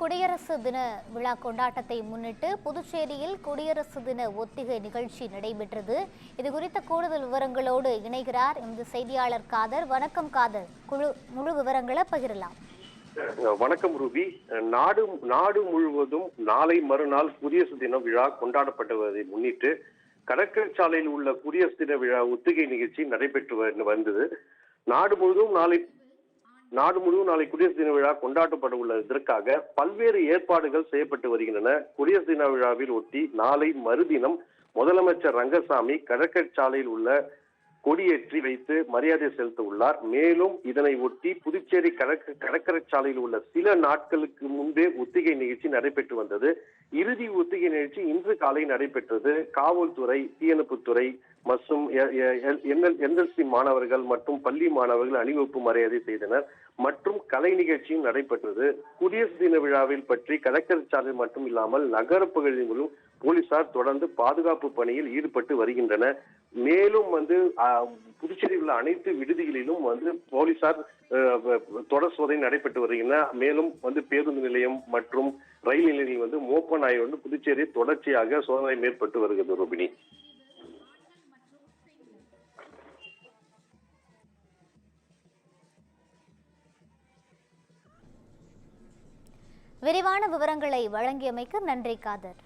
குடியரசு தின விழா கொண்டாட்டத்தை முன்னிட்டு புதுச்சேரியில் குடியரசு தின ஒத்திகை நிகழ்ச்சி நடைபெற்றது. இது குறித்த கூடுதல் விவரங்களோடு இணைகிறார் எமது செய்தியாளர் காதர். வணக்கம் காதர், முழு விவரங்களை பகிரலாம். வணக்கம் ரூபி. நாடு முழுவதும் நாளை மறுநாள் குடியரசு தின விழா கொண்டாடப்படுவதை முன்னிட்டு கடற்கரை சாலையில் உள்ள குடியரசு தின விழா ஒத்திகை நிகழ்ச்சி நடைபெற்று வந்தது. நாடு முழுவதும் நாளை குடியரசு தின விழா கொண்டாடப்பட உள்ளதற்காக பல்வேறு ஏற்பாடுகள் செய்யப்பட்டு வருகின்றன. குடியரசு தின விழாவில் ஒட்டி நாளை மறுதினம் முதலமைச்சர் ரங்கசாமி கடற்கரை சாலையில் உள்ள கொடியேற்றி வைத்து மரியாதை செலுத்த உள்ளார். மேலும் இதனை ஒட்டி புதுச்சேரி கடற்கரை சாலையில் உள்ள சில நாட்களுக்கு முன்பே ஒத்திகை நிகழ்ச்சி நடைபெற்று வந்தது. இறுதி ஒத்திகை நிகழ்ச்சி இன்று காலை நடைபெற்றது. காவல்துறை, தீயணைப்புத்துறை மற்றும் என்எல்சி மாணவர்கள் மற்றும் பள்ளி மாணவர்கள் அணிவகுப்பு மரியாதை செய்தனர் மற்றும் கலை நிகழ்ச்சியும் நடைபெற்றது. குடியரசு தின விழாவில் பற்றி கடற்கரை சாலையில் மட்டும் இல்லாமல் நகர பகுதிகளிலும் போலீசார் தொடர்ந்து பாதுகாப்பு பணியில் ஈடுபட்டு வருகின்றனர். மேலும் புதுச்சேரியில் உள்ள அனைத்து விடுதிகளிலும் போலீசார் தொடர் சோதனை நடைபெற்று வருகின்றன. மேலும் பேருந்து நிலையம் மற்றும் ரயில் நிலையங்கள் ஓப்பன் ஆகி புதுச்சேரி தொடர்ச்சியாக சோதனை மேற்பட்டு வருகிறது. ரோபினி, விரிவான விவரங்களை வழங்கியமைக்கு நன்றி காதர்.